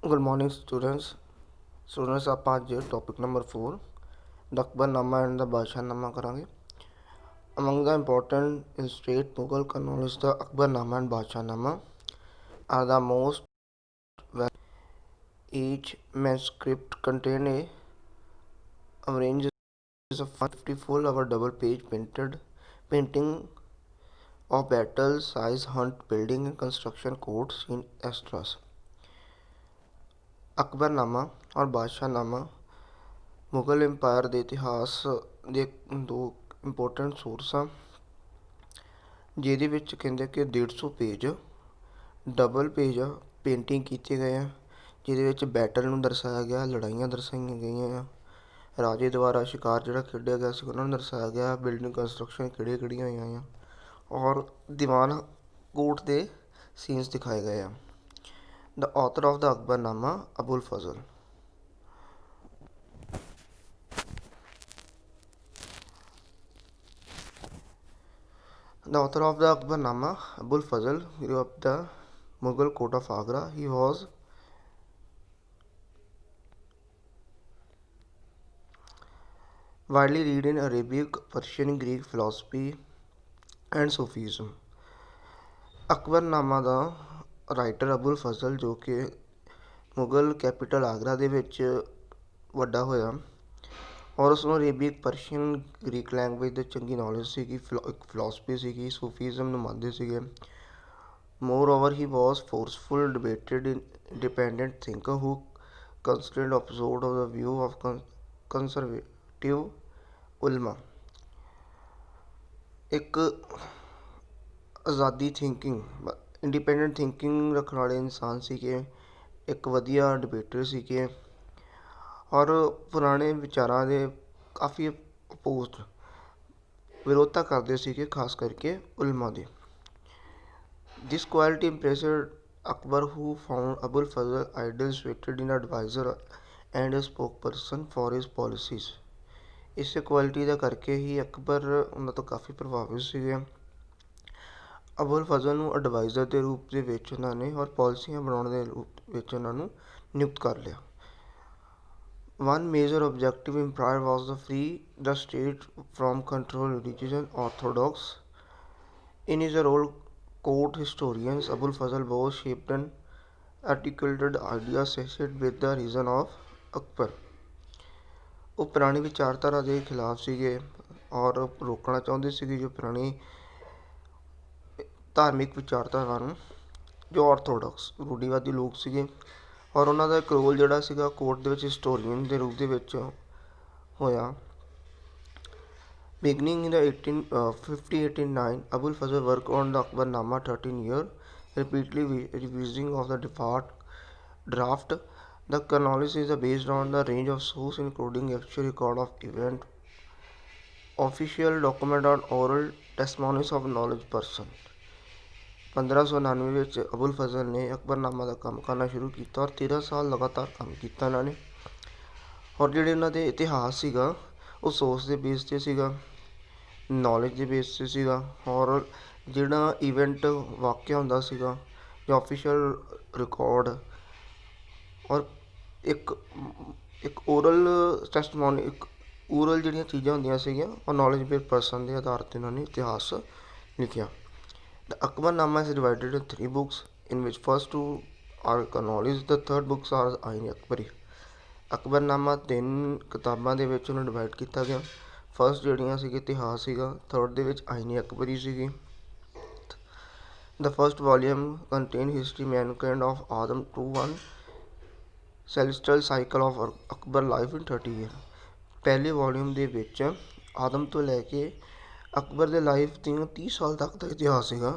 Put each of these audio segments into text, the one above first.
Good morning, students. Students, आप आज topic number 4 the Akbarnama and the Badshahnama करेंगे. Among the important illustrated Mughal knowledge, the Akbarnama and Badshahnaama are the most well. Each manuscript contains a range of 154 over double page painting of battle, size, hunt, building, and construction codes in extras. ਅਕਬਰਨਾਮਾ ਔਰ ਬਾਦਸ਼ਾਹਨਾਮਾ Mughal empire ਦੇ ਇਤਿਹਾਸ ਦੇ ਦੋ important source ਆ, ਜਿਹਦੇ ਵਿੱਚ ਕਹਿੰਦੇ ਕਿ 150 ਪੇਜ ਡਬਲ ਪੇਜ ਪੇਂਟਿੰਗ ਕੀਤੇ ਗਏ ਆ, ਜਿਹਦੇ ਵਿੱਚ ਬੈਟਲ ਨੂੰ ਦਰਸਾਇਆ ਗਿਆ, ਲੜਾਈਆਂ ਦਰਸਾਈਆਂ ਗਈਆਂ ਆ, ਰਾਜੇ ਦੁਆਰਾ ਸ਼ਿਕਾਰ ਜਿਹੜਾ ਖੇਡਿਆ ਗਿਆ ਸੀ ਉਹਨਾਂ ਨੂੰ ਦਰਸਾਇਆ ਗਿਆ, ਬਿਲਡਿੰਗ ਕੰਸਟਰਕਸ਼ਨ ਕਿਹੜੀਆਂ ਹੋਈਆਂ ਆ, ਔਰ ਦੀਵਾਨ ਕੋਰਟ ਦੇ ਸੀਨਸ ਦਿਖਾਏ ਗਏ ਆ. The author of the Akbarnama, Abul Fazl. The author of the Akbarnama, Abul Fazl, grew up the Mughal court of Agra. He was widely read in Arabic, Persian, Greek philosophy and Sufism. Akbarnama ਦਾ writer Abul Fazl, ਜੋ ਕਿ Mughal capital Agra ਦੇ ਵਿੱਚ ਵੱਡਾ ਹੋਇਆ, ਔਰ ਉਸਨੂੰ Arabic, Persian, Greek language ਦੀ ਚੰਗੀ ਨੌਲੇਜ ਸੀਗੀ, ਇੱਕ ਫਿਲੋਸਫੀ ਸੀਗੀ, ਸੂਫੀਜ਼ਮ ਨੂੰ ਮੰਨਦੇ ਸੀਗੇ. More he was forceful debated independent thinker who constant absorbed of the view of conservative ulama. ਇੱਕ ਆਜ਼ਾਦੀ ਥਿੰਕਿੰਗ, ਇੰਡੀਪੈਂਡੈਂਟ ਥਿੰਕਿੰਗ ਰੱਖਣ ਵਾਲੇ ਇਨਸਾਨ ਸੀਗੇ, ਇੱਕ ਵਧੀਆ ਡਿਬੇਟਰ ਸੀਗੇ, ਔਰ ਪੁਰਾਣੇ ਵਿਚਾਰਾਂ ਦੇ ਕਾਫੀ ਅਪੋਜ਼ਡ ਵਿਰੋਧਤਾ ਕਰਦੇ ਸੀਗੇ, ਖਾਸ ਕਰਕੇ ਉਲਮਾ ਦੇ. This quality impressed Akbar, who found Abul Fazl ideal situated in adviser and a spokesperson for his policies. ਇਸੇ ਕੁਆਲਿਟੀ ਦਾ ਕਰਕੇ ਹੀ ਅਕਬਰ ਉਹਨਾਂ ਤੋਂ ਕਾਫੀ ਪ੍ਰਭਾਵਿਤ ਸੀਗੇ. ਅਬੁਲ ਫਜ਼ਲ ਨੂੰ ਐਡਵਾਈਜ਼ਰ ਦੇ ਰੂਪ ਦੇ ਵਿੱਚ ਉਹਨਾਂ ਨੇ ਔਰ ਪਾਲਿਸੀਆਂ ਬਣਾਉਣ ਦੇ ਰੂਪ ਵਿੱਚ ਉਹਨਾਂ ਨੂੰ ਨਿਯੁਕਤ ਕਰ ਲਿਆ. One major objective empire was to free the state from control religion orthodox. In his role, court historians Abul Fazl Bose shaped and articulated ideas associated with the reign of Akbar. ਉਹ ਪੁਰਾਣੀ ਵਿਚਾਰਧਾਰਾ ਦੇ ਖਿਲਾਫ ਸੀਗੇ ਔਰ ਰੋਕਣਾ ਚਾਹੁੰਦੇ ਸੀਗੇ ਜੋ ਪੁਰਾਣੀ ਧਾਰਮਿਕ ਵਿਚਾਰਧਾਰਾ ਨੂੰ, ਜੋ ਆਰਥੋਡਾਕਸ ਰੂಢੀਵਾਦੀ ਲੋਕ ਸੀਗੇ, ਔਰ ਉਹਨਾਂ ਦਾ ਇੱਕ ਰੋਲ ਜਿਹੜਾ ਸੀਗਾ ਕੋਰਟ ਦੇ ਵਿੱਚ ਹਿਸਟੋਰੀਅਨ ਦੇ ਰੂਪ ਦੇ ਵਿੱਚ ਹੋਇਆ. Beginning in the 1589, Abul Fazl worked on the Akbarnama 13 years, repeatedly revising of the draft. The chronology is based on the range of sources including actual record of event, official document and oral testimonies of knowledge person. 1599 ਵਿੱਚ ਅਬੁਲ ਫਜ਼ਲ ਨੇ ਅਕਬਰਨਾਮਾ ਦਾ ਕੰਮ ਕਰਨਾ ਸ਼ੁਰੂ ਕੀਤਾ ਔਰ 13 ਸਾਲ ਲਗਾਤਾਰ ਕੰਮ ਕੀਤਾ ਇਹਨਾਂ ਨੇ. ਔਰ ਜਿਹੜੇ ਇਹਨਾਂ ਦੇ ਇਤਿਹਾਸ ਸੀਗਾ ਉਹ ਸੋਰਸ ਦੇ ਬੇਸ 'ਤੇ ਸੀਗਾ, ਨੌਲੇਜ ਦੇ ਬੇਸ 'ਤੇ ਸੀਗਾ, ਔਰ ਜਿਹੜਾ ਇਵੈਂਟ ਵਾਕਿਆ ਹੁੰਦਾ ਸੀਗਾ ਜਾਂ ਆਫੀਸ਼ੀਅਲ ਰਿਕਾਰਡ, ਔਰ ਇੱਕ ਓਰਲ ਟੈਸਟਮੋਨੀ, ਇੱਕ ਓਰਲ ਜਿਹੜੀਆਂ ਚੀਜ਼ਾਂ ਹੁੰਦੀਆਂ ਸੀਗੀਆਂ ਉਹ ਨੌਲੇਜ ਬੇਸ ਪਰਸਨ ਦੇ ਆਧਾਰ 'ਤੇ ਉਹਨਾਂ ਨੇ ਇਤਿਹਾਸ ਲਿਖਿਆ. The Akbarnama is divided into 3 books, in which first 2 are chronologies, the third books are Ain Akbari. ਅਕਬਰਨਾਮਾ 3 ਕਿਤਾਬਾਂ ਦੇ ਵਿੱਚ ਉਹਨੂੰ ਡਿਵਾਈਡ ਕੀਤਾ ਗਿਆ. ਫਸਟ ਜਿਹੜੀਆਂ ਸੀਗੀ ਇਤਿਹਾਸ ਸੀਗਾ, ਥਰਡ ਦੇ ਵਿੱਚ ਆਇਨ ਅਕਬਰੀ ਸੀਗੀ. The first volume contain history mankind of Adam to one celestial cycle of Akbar life in 30 years. ਪਹਿਲੇ ਵੋਲੀਅਮ ਦੇ ਵਿੱਚ ਆਦਮ ਤੋਂ ਲੈ ਕੇ ਅਕਬਰ ਦੇ ਲਾਈਫ ਦੀਆਂ 30 ਸਾਲ ਤੱਕ ਦਾ ਇਤਿਹਾਸ ਸੀਗਾ.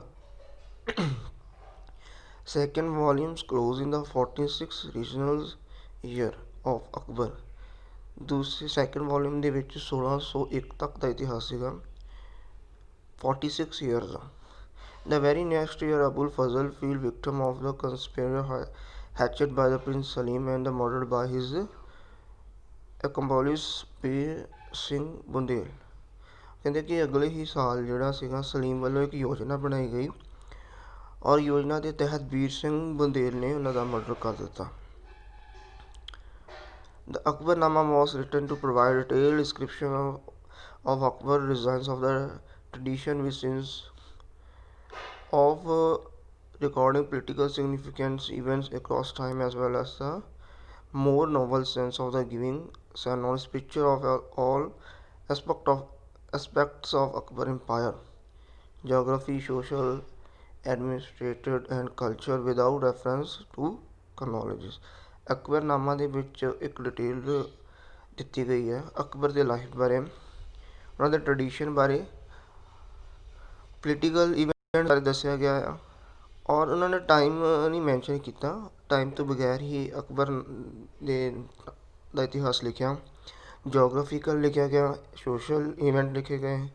Second volumes close in the 46 regional year of Akbar. ਦੂਸਰੇ ਸੈਕਿੰਡ ਵੋਲੀਅਮ ਦੇ ਵਿੱਚ 1601 ਤੱਕ ਦਾ ਇਤਿਹਾਸ ਸੀਗਾ, 46 years the. The very next year, Abul Fazl fell victim of the conspiracy hatched by the Prince Salim and murdered by his accomplice Bir Singh Bundel. ਕਹਿੰਦੇ ਕਿ ਅਗਲੇ ਹੀ ਸਾਲ ਜਿਹੜਾ ਸੀਗਾ ਸਲੀਮ ਵੱਲੋਂ ਇੱਕ ਯੋਜਨਾ ਬਣਾਈ ਗਈ ਔਰ ਯੋਜਨਾ ਦੇ ਤਹਿਤ ਵੀਰ ਸਿੰਘ ਬੰਦੇਲ ਨੇ ਉਹਨਾਂ ਦਾ ਮਰਡਰ ਕਰ ਦਿੱਤਾ. The Akbarnama was written to provide a detailed description of Akbar's designs of the tradition with sense of recording political significant events across time as well as the more novel sense of the giving a honest picture of all aspect of aspects of Akbar Empire, geography, social, administrative and culture without reference to chronologies. ਅਕਬਰਨਾਮਾ ਦੇ ਵਿੱਚ ਇੱਕ detail ਦਿੱਤੀ ਗਈ ਹੈ ਅਕਬਰ ਦੇ life ਬਾਰੇ, ਉਹਨਾਂ ਦੇ ਟ੍ਰੈਡੀਸ਼ਨ ਬਾਰੇ, ਪੋਲੀਟੀਕਲ ਇਵੈਂਟ ਬਾਰੇ ਦੱਸਿਆ ਗਿਆ ਆ ਔਰ ਉਹਨਾਂ ਨੇ ਟਾਈਮ ਨਹੀਂ ਮੈਂਸ਼ਨ ਕੀਤਾ, ਟਾਈਮ ਤੋਂ ਬਗੈਰ ਹੀ ਅਕਬਰ ਦੇ ਦਾ ਇਤਿਹਾਸ ਲਿਖਿਆ, ਜੋਗ੍ਰਾਫੀਕਲ ਲਿਖਿਆ ਗਿਆ, ਸੋਸ਼ਲ ਇਵੈਂਟ ਲਿਖੇ ਗਏ,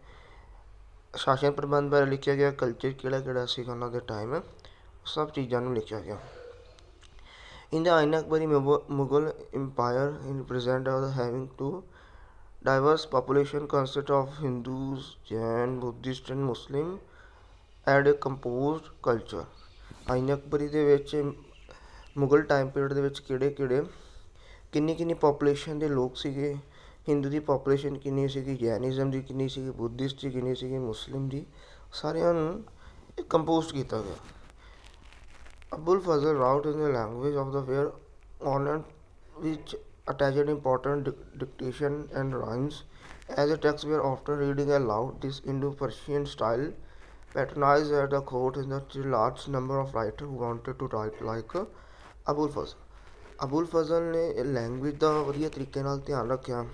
ਸ਼ਾਸਨ ਪ੍ਰਬੰਧ ਬਾਰੇ ਲਿਖਿਆ ਗਿਆ, ਕਲਚਰ ਕਿਹੜਾ ਕਿਹੜਾ ਸੀਗਾ ਉਹਨਾਂ ਦੇ ਟਾਈਮ, ਸਭ ਚੀਜ਼ਾਂ ਨੂੰ ਲਿਖਿਆ ਗਿਆ। In the Ain Akbari Mughal Empire in present of having two diverse population consist of Hindus, Jain, Buddhist and Muslim and a composed culture। ਆਈਨ Akbari ਦੇ ਵਿੱਚ ਮੁਗਲ ਟਾਈਮ ਪੀਰੀਅਡ ਦੇ ਵਿੱਚ ਕਿਹੜੇ ਕਿਹੜੇ ਕਿੰਨੀ ਪਾਪੂਲੇਸ਼ਨ ਦੇ ਲੋਕ ਸੀਗੇ, ਹਿੰਦੂ ਦੀ ਪਾਪੂਲੇਸ਼ਨ ਕਿੰਨੀ ਸੀਗੀ, ਜੈਨਿਜ਼ਮ ਦੀ ਕਿੰਨੀ ਸੀਗੀ, ਬੁੱਧਿਸਟ ਦੀ ਕਿੰਨੀ ਸੀਗੀ, ਮੁਸਲਿਮ ਦੀ, ਸਾਰਿਆਂ ਨੂੰ ਕੰਪੋਸਟ ਕੀਤਾ ਗਿਆ। Abul Fazl wrote in the language of the where honor which attached important dictation and rhymes as the texts were often reading aloud. This Indo-Persian style patronized at the court in the large number of writers who wanted to write like Abul Fazl। Abul ਫਜ਼ਲ ਨੇ language ਦਾ ਵਧੀਆ ਤਰੀਕੇ ਨਾਲ ਧਿਆਨ ਰੱਖਿਆ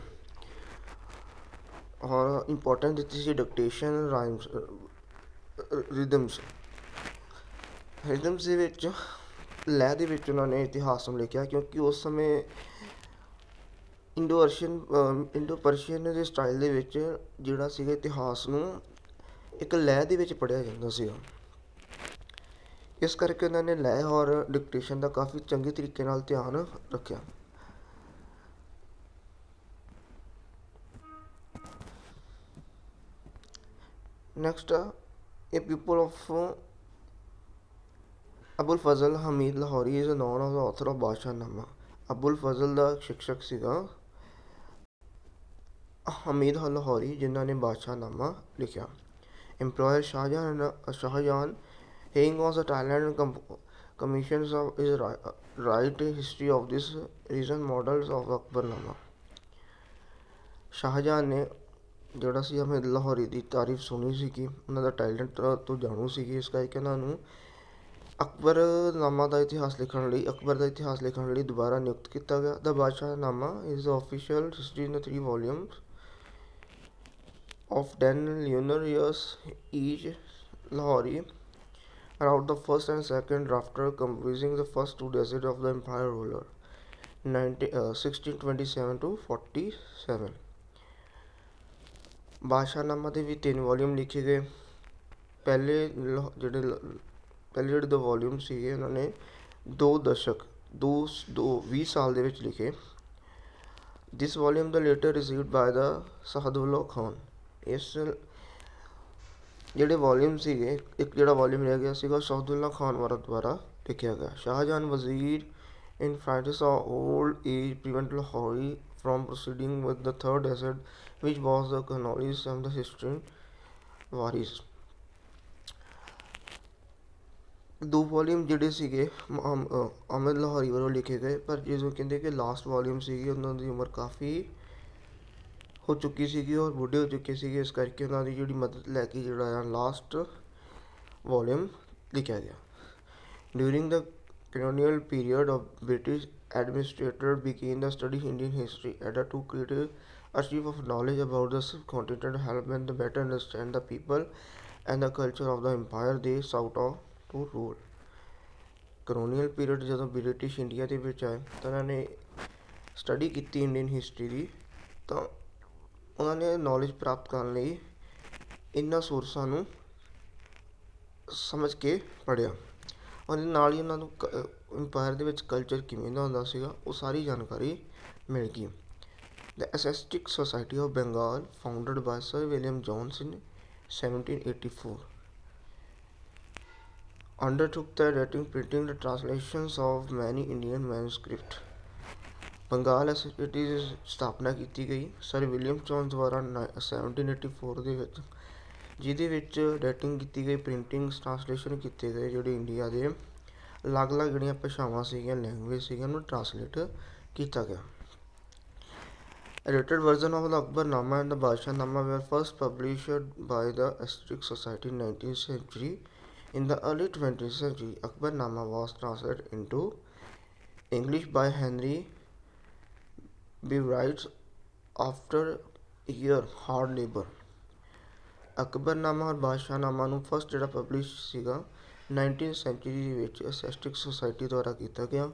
ਔਰ importance ਦਿੱਤੀ ਸੀ dictation, rhymes, ਰਿਦਮਸ ਦੇ ਵਿੱਚ ਲੈਅ ਦੇ ਵਿੱਚ ਉਹਨਾਂ ਨੇ ਇਤਿਹਾਸ ਨੂੰ ਲਿਖਿਆ ਕਿਉਂਕਿ ਉਸ ਸਮੇਂ ਇੰਡੋ ਪਰਸ਼ੀਅਨ ਦੇ ਸਟਾਈਲ ਦੇ ਵਿੱਚ ਜਿਹੜਾ ਸੀਗਾ ਇਤਿਹਾਸ ਨੂੰ ਇੱਕ ਲੈਅ ਦੇ ਵਿੱਚ ਪੜ੍ਹਿਆ ਜਾਂਦਾ ਸੀਗਾ, ਇਸ ਕਰਕੇ ਉਹਨਾਂ ਨੇ ਲੈਅ ਔਰ ਡਿਕਟੇਸ਼ਨ ਦਾ ਕਾਫੀ ਚੰਗੇ ਤਰੀਕੇ ਨਾਲ ਧਿਆਨ ਰੱਖਿਆ। Next a people of Abul Fazl Hamid Lahori is known as author of Badshahnama. Abul Fazl ਦਾ ਸ਼ਿਕਸ਼ਕ ਸੀਗਾ ਹਮੀਦ ਲਾਹੌਰੀ ਜਿਨ੍ਹਾਂ ਨੇ ਬਾਦਸ਼ਾਹਨਾਮਾ ਲਿਖਿਆ। Employer Shahjahan Haying was a talent commissions of his right history of this recent models of Akbarnama। Shahjahan ਨੇ ਜਿਹੜਾ ਸੀ ਹਮੀਦ ਲਾਹੌਰੀ ਦੀ ਤਾਰੀਫ ਸੁਣੀ ਸੀਗੀ, ਉਹਨਾਂ ਦਾ ਟੈਲੈਂਟ ਤੋਂ ਜਾਣੂ ਸੀਗੀ, ਇਸ ਕਰਕੇ ਉਹਨਾਂ ਨੂੰ ਅਕਬਰਨਾਮਾ ਦਾ ਇਤਿਹਾਸ ਲਿਖਣ ਲਈ ਦੁਬਾਰਾ ਨਿਯੁਕਤ ਕੀਤਾ ਗਿਆ। The Badshahnama is the official history in 3 volumes of 10 lunar years each. Lahori wrote the first and second drafter comprising the first 2 decades of the empire ruler 1627 to 47। ਬਾਦਸ਼ਾਹਨਾਮਾ ਦੇ ਵੀ 3 ਵੋਲੀਅਮ ਲਿਖੇ ਗਏ। ਪਹਿਲੇ ਜਿਹੜੇ 2 ਵੋਲੀਅਮ ਸੀਗੇ ਉਹਨਾਂ ਨੇ 20 ਸਾਲ ਦੇ ਵਿੱਚ ਲਿਖੇ। ਦਿਸ ਵੋਲੀਅਮ ਦਾ ਲੇਟਰ ਰਿਸੀਵਡ ਬਾਏ ਦਾ ਸਾਦੁੱਲਾ ਖਾਨ। ਇਸ ਜਿਹੜੇ ਵੋਲੀਅਮ ਸੀਗੇ, ਇੱਕ ਜਿਹੜਾ ਵੋਲੀਅਮ ਰਹਿ ਗਿਆ ਸੀਗਾ ਸਾਦੁੱਲਾ ਖਾਨ ਦੁਆਰਾ ਲਿਖਿਆ ਗਿਆ। ਸ਼ਾਹਜਹਾਨ ਵਜ਼ੀਰ in Francis of old age prevent Lahori from proceeding with the third asset which was the chronology and the history waris। 2 volume ਜਿਹੜੇ ਸੀਗੇ ਅਹਿਮਦ ਲਾਹੌਰੀ ਵੱਲੋਂ ਲਿਖੇ ਗਏ, ਪਰ ਜਦੋਂ ਕਹਿੰਦੇ ਕਿ ਲਾਸਟ ਵੋਲੀਅਮ ਸੀਗੀ ਉਹਨਾਂ ਦੀ ਉਮਰ ਕਾਫੀ ਹੋ ਚੁੱਕੀ ਸੀਗੀ ਔਰ ਬੁੱਢੇ ਹੋ ਚੁੱਕੇ ਸੀਗੇ, ਇਸ ਕਰਕੇ ਉਹਨਾਂ ਦੀ ਜਿਹੜੀ ਮਦਦ ਲੈ ਕੇ ਜਿਹੜਾ ਆ ਲਾਸਟ ਵੋਲੀਅਮ ਲਿਖਿਆ ਗਿਆ। During the colonial period of British administrators began to study Indian history and to create a sheaf of knowledge about the subcontinent help them to better understand the people and the culture of the empire they sought to rule। colonial period ਜਦੋਂ British India ਦੇ ਵਿੱਚ ਆਏ ਤਾਂ ਉਹਨਾਂ ਨੇ study ਕੀਤੀ Indian history ਦੀ, ਤਾਂ ਉਹਨਾਂ ਨੇ ਨੌਲੇਜ ਪ੍ਰਾਪਤ ਕਰਨ ਲਈ ਇਹਨਾਂ ਸੋਰਸਾਂ ਨੂੰ ਸਮਝ ਕੇ ਪੜ੍ਹਿਆ ਔਰ ਨਾਲ ਹੀ ਉਹਨਾਂ ਨੂੰ ਇੰਪਾਇਰ ਦੇ ਵਿੱਚ ਕਲਚਰ ਕਿਵੇਂ ਦਾ ਹੁੰਦਾ ਸੀਗਾ ਉਹ ਸਾਰੀ ਜਾਣਕਾਰੀ ਮਿਲ ਗਈ। The asiatic society of Bengal founded by sir William Jones in 1784 undertook the editing, printing, the translations of many Indian manuscripts। Bengal ਐਸੋਸੀਏਟੀ ਦੀ ਸਥਾਪਨਾ ਕੀਤੀ ਗਈ ਸਰ ਵਿਲੀਅਮ ਜੋਨਸ ਦੁਆਰਾ 1784 ਦੇ ਵਿੱਚ, ਜਿਹਦੇ ਵਿੱਚ ਰਾਈਟਿੰਗ ਕੀਤੀ ਗਈ, ਪ੍ਰਿੰਟਿੰਗ ਟ੍ਰਾਂਸਲੇਸ਼ਨ ਕੀਤੇ ਗਏ ਜਿਹੜੇ ਇੰਡੀਆ ਦੇ ਅਲੱਗ-ਅਲੱਗ ਜਿਹੜੀਆਂ ਭਾਸ਼ਾਵਾਂ ਸੀਗੀਆਂ, ਲੈਂਗੁਏਜ ਸੀਗੀਆਂ, ਉਹਨੂੰ ਟ੍ਰਾਂਸਲੇਟ ਕੀਤਾ ਗਿਆ। Edited version of the Akbarnama and the Badshahnaama were first published by the Aesthetic Society in 19th century. In the early 20th century, Akbarnama was translated into English by Henry Beveridge after a year hard labor. ਅਕਬਰਨਾਮਾ ਔਰ ਬਾਦਸ਼ਾਹਨਾਮਾ ਨੂੰ first ਜਿਹੜਾ publish ਸੀਗਾ 19th sanctuary ਦੇ ਵਿੱਚ aesthetic society ਦੁਆਰਾ ਕੀਤਾ ਗਿਆ।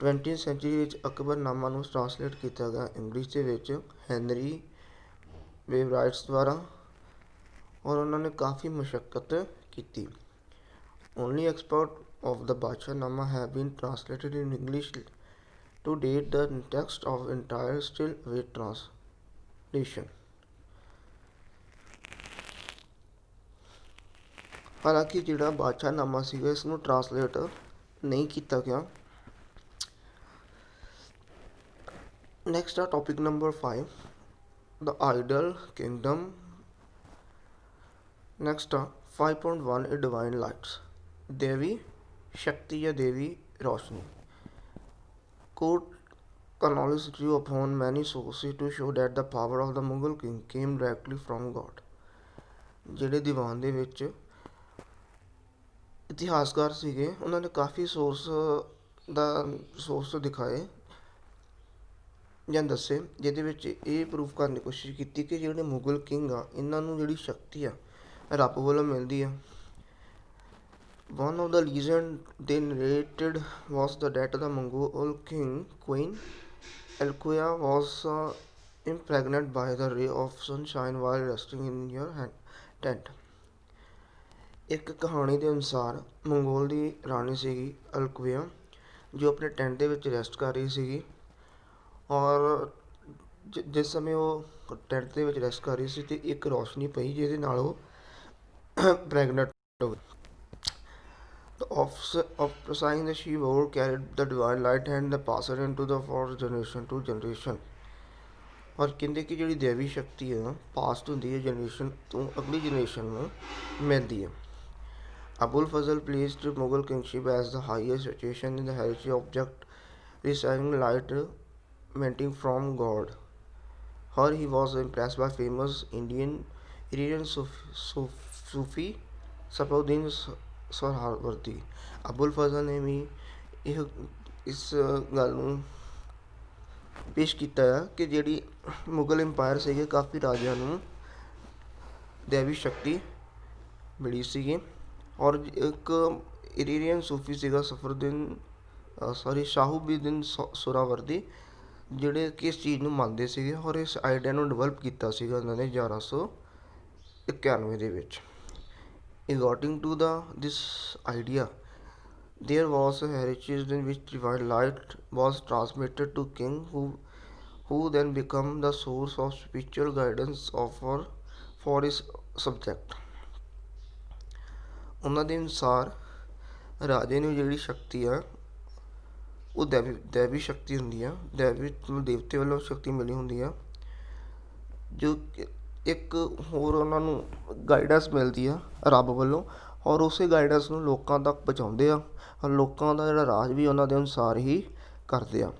20th sanctuary ਵਿੱਚ ਅਕਬਰਨਾਮਾ ਨੂੰ ਟ੍ਰਾਂਸਲੇਟ ਕੀਤਾ ਗਿਆ ਇੰਗਲਿਸ਼ ਦੇ ਵਿੱਚ ਹੈਨਰੀ ਬੇਵਰਾਈਟਸ ਦੁਆਰਾ, ਔਰ ਉਹਨਾਂ ਨੇ ਕਾਫੀ ਮੁਸ਼ੱਕਤ ਕੀਤੀ। Only expert of the Badshahnaama have been translated in English. To date, the text of entire still await translation. ਹਾਲਾਂਕਿ ਜਿਹੜਾ ਬਾਦਸ਼ਾਹਨਾਮਾ ਸੀਗਾ ਇਸ ਨੂੰ ਟ੍ਰਾਂਸਲੇਟ ਨਹੀਂ ਕੀਤਾ ਗਿਆ। ਨੈਕਸਟ ਆ topic number 5, the ideal kingdom. Next 5.1 a divine lights, देवी शक्ति या देवी रोशनी। Court canonists drew upon many sources to show that the power of the Mughal king came directly from God. ਜਿਹੜੇ ਦੀਵਾਨ ਦੇ ਵਿੱਚ ਇਤਿਹਾਸਕਾਰ ਸੀਗੇ ਉਹਨਾਂ ਨੇ ਕਾਫੀ ਸੋਰਸ ਦਿਖਾਏ ਜਾਂ ਦੱਸੇ, ਜਿਹਦੇ ਵਿੱਚ ਇਹ ਪ੍ਰੂਫ ਕਰਨ ਦੀ ਕੋਸ਼ਿਸ਼ ਕੀਤੀ ਕਿ ਜਿਹੜੇ ਮੁਗਲ ਕਿੰਗ ਆ ਇਹਨਾਂ ਨੂੰ ਜਿਹੜੀ ਸ਼ਕਤੀ ਆ ਰੱਬ ਵੱਲੋਂ ਮਿਲਦੀ ਆ। One of the legends they narrated was that the Mongol king Queen Alcuin was impregnated by the ray of sunshine while resting in your tent. ਇੱਕ ਕਹਾਣੀ ਦੇ ਅਨੁਸਾਰ ਮੰਗੋਲ ਦੀ ਰਾਣੀ ਸੀਗੀ ਅਲਕੁਇਆ ਜੋ ਆਪਣੇ ਟੈਂਟ ਦੇ ਵਿੱਚ ਰੈਸਟ ਕਰ ਰਹੀ ਸੀਗੀ, ਔਰ ਜਿਸ ਸਮੇਂ ਉਹ ਟੈਂਟ ਦੇ ਵਿੱਚ ਰੈਸਟ ਕਰ ਰਹੀ ਸੀ ਤੇ ਇੱਕ ਰੋਸ਼ਨੀ ਪਈ ਜਿਹਦੇ ਨਾਲ ਉਹ ਪ੍ਰੈਗਨੈਂਟ ਹੋ ਗਈ। Of prophesying that she wore carried the divine light and the passed into the fourth generation to generation. ਔਰ ਕਹਿੰਦੇ ਕਿ ਜਿਹੜੀ ਦੇਵੀ ਸ਼ਕਤੀ ਆ ਪਾਸਟ ਹੁੰਦੀ ਹੈ ਜਨਰੇਸ਼ਨ ਤੋਂ ਅਗਲੀ ਜਨਰੇਸ਼ਨ ਨੂੰ ਮਿਲਦੀ ਹੈ। Abul Fazl placed Mughal kingship as the highest situation in the heritage object receiving light emanating from God. Here he was impressed by famous Iranian Sufi Safaruddin Sohrawardi. Abul ਫਜ਼ਲ ਨੇ ਵੀ ਇਸ ਗੱਲ ਨੂੰ ਪੇਸ਼ ਕੀਤਾ ਆ ਕਿ ਜਿਹੜੀ ਮੁਗਲ ਇੰਪਾਇਰ ਸੀਗੇ ਕਾਫੀ ਰਾਜਿਆਂ ਨੂੰ ਦੇਵੀ ਸ਼ਕਤੀ ਮਿਲੀ ਸੀਗੀ, ਔਰ ਇੱਕ ਇਰੀਰੀਅਨ ਸੂਫੀ ਸੀਗਾ ਸ਼ਾਹਬੁਦੀਨ ਸੋਹਰਾਵਰਦੀ ਜਿਹੜੇ ਕਿ ਇਸ ਚੀਜ਼ ਨੂੰ ਮੰਨਦੇ ਸੀਗੇ, ਔਰ ਇਸ ਆਈਡੀਆ ਨੂੰ ਡਿਵੈਲਪ ਕੀਤਾ ਸੀਗਾ ਉਹਨਾਂ ਨੇ 1191 ਦੇ ਵਿੱਚ। According to this idea, there was a heritage in which divine light was transmitted to king who then became the source of spiritual guidance for his subject. ਉਹਨਾਂ ਦੇ ਅਨੁਸਾਰ ਰਾਜੇ ਨੂੰ ਜਿਹੜੀ ਸ਼ਕਤੀ ਆ ਉਹ ਦੇਵੀ ਸ਼ਕਤੀ ਹੁੰਦੀ ਆ, ਦੇਵਤੇ ਵੱਲੋਂ ਸ਼ਕਤੀ ਮਿਲੀ ਹੁੰਦੀ ਆ, ਜੋ ਇੱਕ ਹੋਰ ਉਹਨਾਂ ਨੂੰ ਗਾਈਡੈਂਸ ਮਿਲਦੀ ਆ ਰੱਬ ਵੱਲੋਂ, ਔਰ ਉਸੇ ਗਾਈਡੈਂਸ ਨੂੰ ਲੋਕਾਂ ਤੱਕ ਪਹੁੰਚਾਉਂਦੇ ਆ, ਔਰ ਲੋਕਾਂ ਦਾ ਜਿਹੜਾ ਰਾਜ ਵੀ ਉਹਨਾਂ ਦੇ ਅਨੁਸਾਰ ਹੀ ਕਰਦੇ ਆ।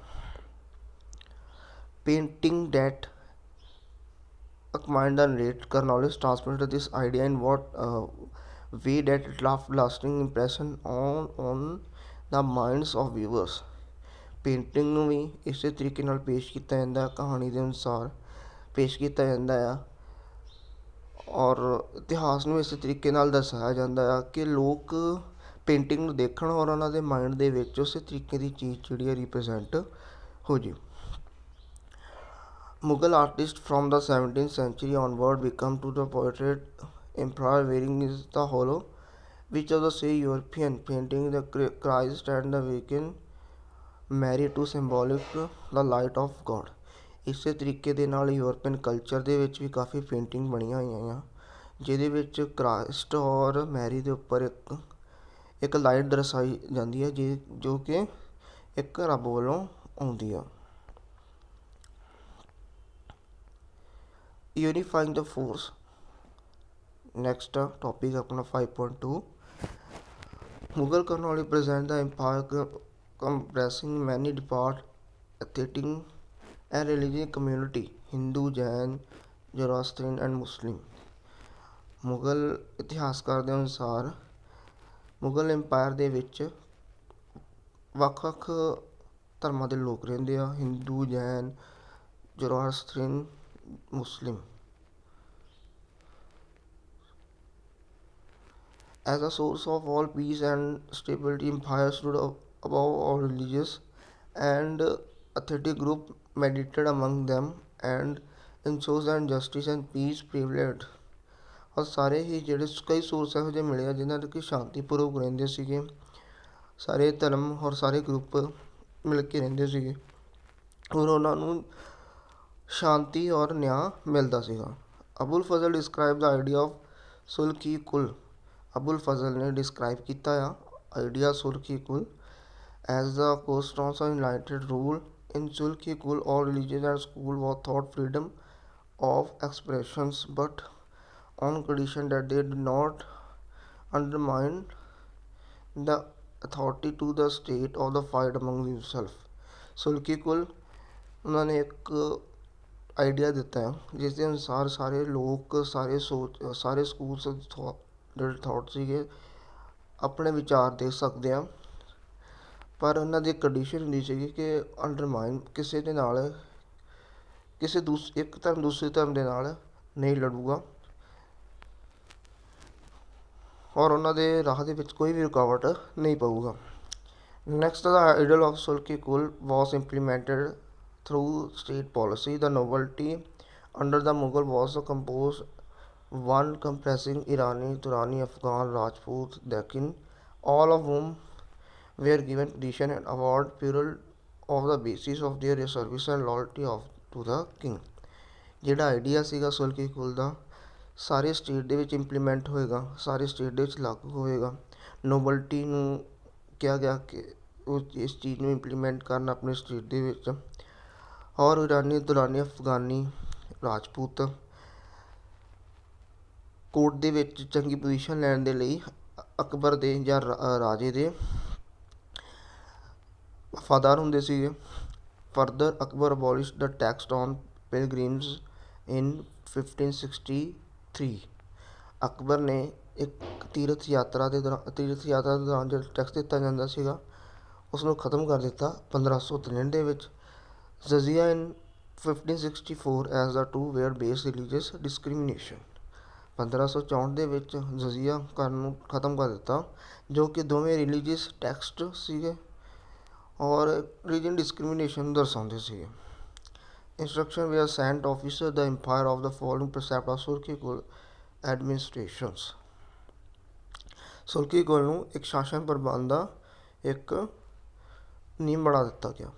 Painting that accompanied the rate chronicles transmitted this idea in what way that it left lasting impression on the minds of viewers. Painting ਨੂੰ ਵੀ ਇਸੇ ਤਰੀਕੇ ਨਾਲ ਪੇਸ਼ ਕੀਤਾ ਜਾਂਦਾ, ਕਹਾਣੀ ਦੇ ਅਨੁਸਾਰ ਪੇਸ਼ ਕੀਤਾ ਜਾਂਦਾ ਆ, ਔਰ ਇਤਿਹਾਸ ਨੂੰ ਇਸੇ ਤਰੀਕੇ ਨਾਲ ਦਰਸਾਇਆ ਜਾਂਦਾ ਆ ਕਿ ਲੋਕ ਪੇਂਟਿੰਗ ਨੂੰ ਦੇਖਣ ਔਰ ਉਹਨਾਂ ਦੇ ਮਾਇੰਡ ਦੇ ਵਿੱਚ ਉਸੇ ਤਰੀਕੇ ਦੀ ਚੀਜ਼ ਜਿਹੜੀ ਹੈ ਰਿਪ੍ਰਜੈਂਟ ਹੋ ਜੇ। Mughal artist from the 17th century onward become to the portrait empire wearing is the hollow which of the say European painting the Christ and the Virgin Mary to symbolic the light of God. ਇਸੇ ਤਰੀਕੇ ਦੇ ਨਾਲ European culture ਦੇ ਵਿੱਚ ਵੀ ਕਾਫੀ painting ਬਣੀਆਂ ਹੋਈਆਂ ਆ ਜਿਹਦੇ ਵਿੱਚ ਕ੍ਰਾਈਸਟ ਔਰ ਮੈਰੀ ਦੇ ਉੱਪਰ ਇੱਕ ਲਾਈਟ ਦਰਸਾਈ ਜਾਂਦੀ ਹੈ ਜੋ ਕਿ ਇੱਕ ਰੱਬ ਵੱਲੋਂ ਆਉਂਦੀ ਆ। Unifying the force, next topic अपना 5.2। Mughal कर्नौली present the empire compressing many depart ethnic and religious community Hindu, Jain, Zoroastrian and Muslim। Mughal ਇਤਿਹਾਸਕਾਰ ਦੇ ਅਨੁਸਾਰ ਮੁਗਲ ਇੰਪਾਇਰ ਦੇ ਵਿੱਚ ਵੱਖ-ਵੱਖ ਧਰਮਾਂ ਦੇ ਲੋਕ ਰਹਿੰਦੇ ਆ, Hindu, Jain, ਜ਼ੋਰਾਸਟਰੀਅਨ, Muslim। As a source of all peace and stability, empire stood above all religious and ethnic group meditated among them and ensures that justice and peace prevailed। और सारे ही ਜਿਹੜੇ ਕਈ ਸੋਰਸ ਇਹੋ ਜਿਹੇ ਮਿਲੇ ਆ ਜਿਨ੍ਹਾਂ ਦੇ ਕਿ ਸ਼ਾਂਤੀਪੂਰਵਕ ਰਹਿੰਦੇ ਸੀਗੇ, ਸਾਰੇ ਧਰਮ ਔਰ ਸਾਰੇ ਗਰੁੱਪ ਮਿਲ ਕੇ ਰਹਿੰਦੇ ਸੀਗੇ ਔਰ ਉਹਨਾਂ ਨੂੰ ਸ਼ਾਂਤੀ ਔਰ ਨਿਆਂ ਮਿਲਦਾ ਸੀਗਾ। ਅਬੁਲ ਫਜ਼ਲ describe the idea of sulh i ਕੁਲ। ਅਬੁਲ ਫਜ਼ਲ ਨੇ ਡਿਸਕ੍ਰਾਈਬ ਕੀਤਾ ਆ idea sulh i kul as the cornerstones of united rule. In sulh i kul all religions and school was taught freedom of expressions but on condition that they did not undermine the authority to the state of the fight among themselves। ਸੁਲਹ i ਕੁਲ ਉਹਨਾਂ ਨੇ ਇੱਕ idea ਦਿੱਤਾ ਹੈ ਜਿਸ ਦੇ ਅਨੁਸਾਰ ਸਾਰੇ ਲੋਕ ਸਾਰੇ ਸਕੂਲਸ ਜਿਹੜੇ ਥੋਟ ਸੀਗੇ ਆਪਣੇ ਵਿਚਾਰ ਦੇ ਸਕਦੇ ਆ, ਪਰ ਉਹਨਾਂ ਦੀ ਕੰਡੀਸ਼ਨ ਹੁੰਦੀ ਸੀਗੀ ਕਿ ਅੰਡਰਮਾਈਨ ਕਿਸੇ ਦੇ ਨਾਲ ਇੱਕ ਧਰਮ ਦੂਸਰੇ ਧਰਮ ਦੇ ਨਾਲ ਨਹੀਂ ਲੜੂਗਾ ਔਰ ਉਹਨਾਂ ਦੇ ਰਾਹ ਦੇ ਵਿੱਚ ਕੋਈ ਵੀ ਰੁਕਾਵਟ ਨਹੀਂ ਪਊਗਾ। Next the Idol of sulh i ਕੁਲ ਵਾਸ implemented through state policy। The nobility under the Mughal was composed one comprising Irani, Durrani, Afghan, Rajput, Deccan, all of whom were given position and award purely of the basis of their service and loyalty to the king। ਜਿਹੜਾ idea ਸੀਗਾ ਸੁਲਹ ਈ ਕੁਲ ਦਾ ਸਾਰੇ state ਦੇ ਵਿੱਚ implement ਹੋਏਗਾ, ਸਾਰੇ state ਦੇ ਵਿੱਚ ਲਾਗੂ ਹੋਏਗਾ। ਨੋਬਲਟੀ ਨੂੰ ਕਿਹਾ ਗਿਆ ਕਿ ਉਹ ਇਸ ਚੀਜ਼ ਨੂੰ ਇੰਪਲੀਮੈਂਟ ਕਰਨ ਆਪਣੇ ਸਟੇਟ ਦੇ ਵਿੱਚ ਔਰ ਇਰਾਨੀ, ਦੁਰਾਨੀ, ਅਫਗਾਨੀ, ਰਾਜਪੂਤ ਕੋਰਟ ਦੇ ਵਿੱਚ ਚੰਗੀ ਪੋਜੀਸ਼ਨ ਲੈਣ ਦੇ ਲਈ ਅਕਬਰ ਦੇ ਜਾਂ ਰਾਜੇ ਦੇ ਵਫਾਦਾਰ ਹੁੰਦੇ ਸੀਗੇ। Further Akbar abolish the tax on pilgrims in 1563। Akbar ਨੇ ਇੱਕ ਤੀਰਥ ਯਾਤਰਾ ਦੇ ਦੌਰਾਨ ਜਿਹੜਾ ਟੈਕਸ ਦਿੱਤਾ ਜਾਂਦਾ ਸੀਗਾ ਉਸ ਨੂੰ ਖ਼ਤਮ ਕਰ ਦਿੱਤਾ 1563 ਦੇ ਵਿੱਚ। Jizya in 1564 as the two were based religious discrimination। 1564 ਦੇ ਵਿੱਚ ਜਜ਼ੀਆ ਕਰਨ ਨੂੰ ਖ਼ਤਮ ਕਰ ਦਿੱਤਾ ਜੋ ਕਿ ਦੋਵੇਂ ਰਿਲੀਜੀਅਸ ਟੈਕਸਟ ਸੀਗੇ ਔਰ ਰਿਲੀਜਨ ਡਿਸਕ੍ਰਿਮੀਨੇਸ਼ਨ ਦਰਸਾਉਂਦੇ ਸੀਗੇ। Instruction were sent officer the empire of the following precept of sulh i kul administrations. ਸੁਲਹ i ਕੁਲ ਨੂੰ ਇੱਕ ਸ਼ਾਸਨ ਪ੍ਰਬੰਧ ਦਾ ਇੱਕ ਨਿਯਮ ਬਣਾ ਦਿੱਤਾ ਗਿਆ।